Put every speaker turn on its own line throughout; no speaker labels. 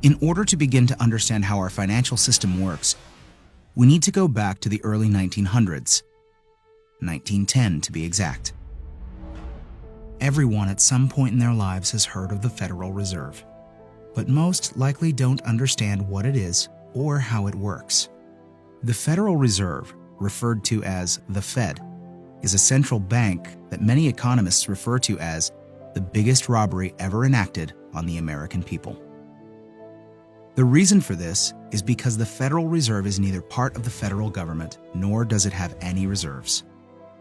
In order to begin to understand how our financial system works, we need to go back to the early 1900s, 1910 to be exact. Everyone at some point in their lives has heard of the Federal Reserve, but most likely don't understand what it is or how it works. The Federal Reserve, referred to as the Fed, is a central bank that many economists refer to as the biggest robbery ever enacted on the American people. The reason for this is because the Federal Reserve is neither part of the federal government nor does it have any reserves.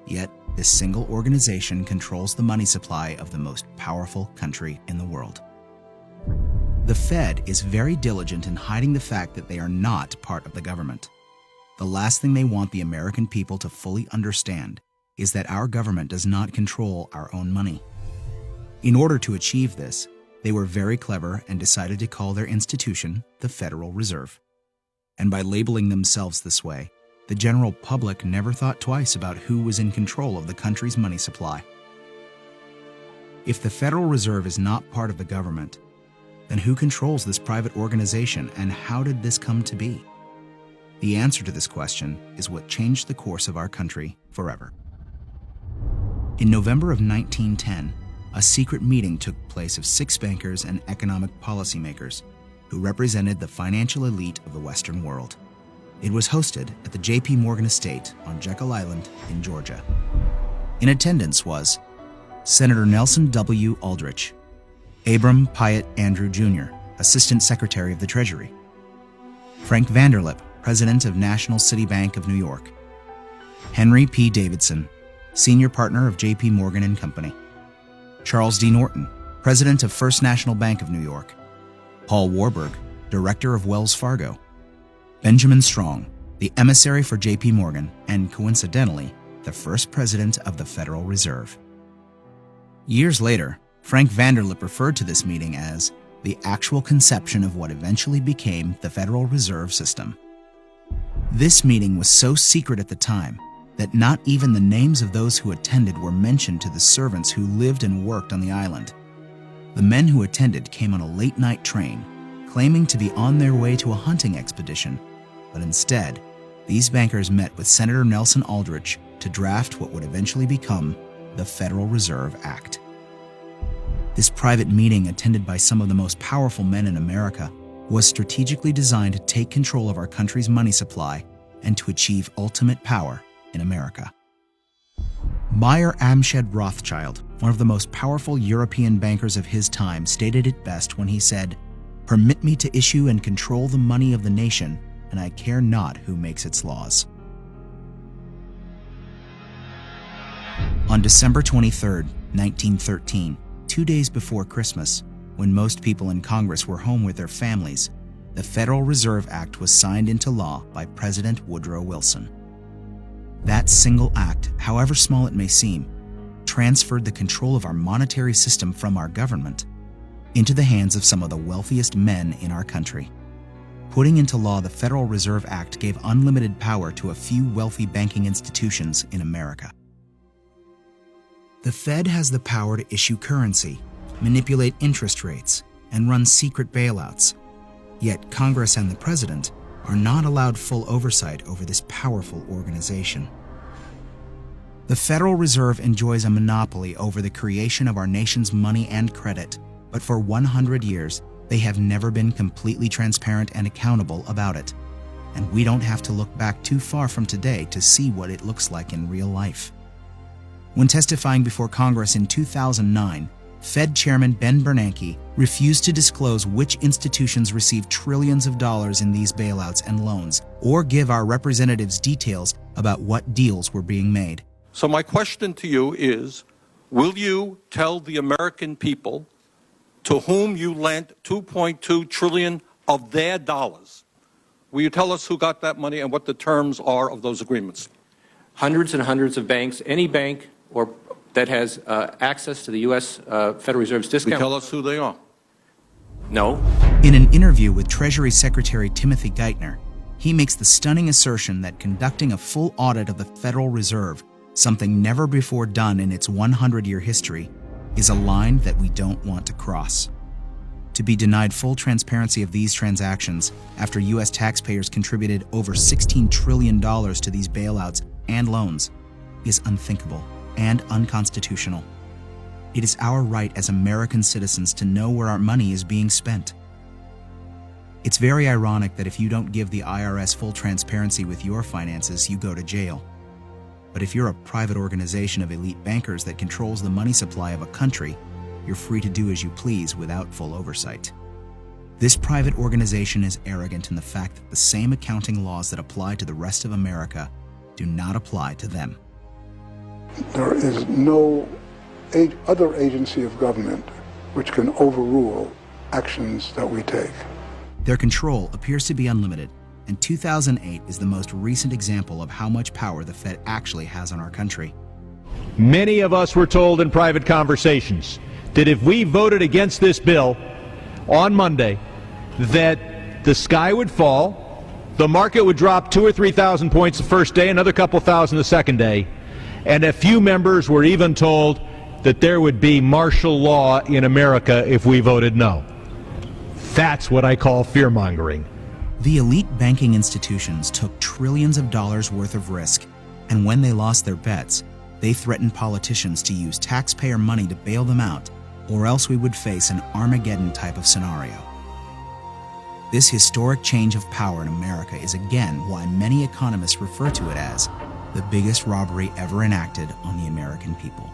Yet, this single organization controls the money supply of the most powerful country in the world. The Fed is very diligent in hiding the fact that they are not part of the government. The last thing they want the American people to fully understand is that our government does not control our own money. In order to achieve this, they were very clever and decided to call their institution the Federal Reserve. And by labeling themselves this way, the general public never thought twice about who was in control of the country's money supply. If the Federal Reserve is not part of the government, then who controls this private organization and how did this come to be? The answer to this question is what changed the course of our country forever. In November of 1910, a secret meeting took place of 6 bankers and economic policymakers who represented the financial elite of the Western world. It was hosted at the J.P. Morgan estate on Jekyll Island in Georgia. In attendance was Senator Nelson W. Aldrich, Abram Piatt Andrew Jr., Assistant Secretary of the Treasury, Frank Vanderlip, President of National City Bank of New York, Henry P. Davidson, Senior Partner of J.P. Morgan and Company, Charles D. Norton, President of First National Bank of New York, Paul Warburg, Director of Wells Fargo, Benjamin Strong, the emissary for J.P. Morgan, and coincidentally, the first president of the Federal Reserve. Years later, Frank Vanderlip referred to this meeting as the actual conception of what eventually became the Federal Reserve System. This meeting was so secret at the time that not even the names of those who attended were mentioned to the servants who lived and worked on the island. The men who attended came on a late-night train, claiming to be on their way to a hunting expedition, but instead, these bankers met with Senator Nelson Aldrich to draft what would eventually become the Federal Reserve Act. This private meeting, attended by some of the most powerful men in America, was strategically designed to take control of our country's money supply and to achieve ultimate power in America. Mayer Amschad Rothschild, one of the most powerful European bankers of his time, stated it best when he said, "Permit me to issue and control the money of the nation, and I care not who makes its laws." On December 23, 1913, 2 days before Christmas, when most people in Congress were home with their families, the Federal Reserve Act was signed into law by President Woodrow Wilson. That single act, however small it may seem, transferred the control of our monetary system from our government into the hands of some of the wealthiest men in our country. Putting into law the Federal Reserve Act gave unlimited power to a few wealthy banking institutions in America. The Fed has the power to issue currency, manipulate interest rates, and run secret bailouts. Yet Congress and the President are not allowed full oversight over this powerful organization. The Federal Reserve enjoys a monopoly over the creation of our nation's money and credit, but for 100 years, they have never been completely transparent and accountable about it. And we don't have to look back too far from today to see what it looks like in real life. When testifying before Congress in 2009, Fed Chairman Ben Bernanke refused to disclose which institutions received trillions of dollars in these bailouts and loans, or give our representatives details about what deals were being made.
So my question to you is, will you tell the American people to whom you lent $2.2 trillion of their dollars? Will you tell us who got that money and what the terms are of those agreements?
Hundreds and hundreds of banks, any bank or that has access to the U.S. Federal Reserve's discount.
Will you tell us who they are?
No.
In an interview with Treasury Secretary Timothy Geithner, he makes the stunning assertion that conducting a full audit of the Federal Reserve, something never before done in its 100-year history, is a line that we don't want to cross. To be denied full transparency of these transactions after U.S. taxpayers contributed over $16 trillion to these bailouts and loans is unthinkable and unconstitutional. It is our right as American citizens to know where our money is being spent. It's very ironic that if you don't give the IRS full transparency with your finances, you go to jail. But if you're a private organization of elite bankers that controls the money supply of a country, you're free to do as you please without full oversight. This private organization is arrogant in the fact that the same accounting laws that apply to the rest of America do not apply to them.
There is no other agency of government which can overrule actions that we take.
Their control appears to be unlimited, and 2008 is the most recent example of how much power the Fed actually has on our country.
Many of us were told in private conversations that if we voted against this bill on Monday, that the sky would fall, the market would drop 2,000 or 3,000 points the first day, another couple thousand the second day, and a few members were even told that there would be martial law in America if we voted no. That's what I call fear-mongering.
The elite banking institutions took trillions of dollars worth of risk, and when they lost their bets, they threatened politicians to use taxpayer money to bail them out, or else we would face an Armageddon type of scenario. This historic change of power in America is again why many economists refer to it as the biggest robbery ever enacted on the American people.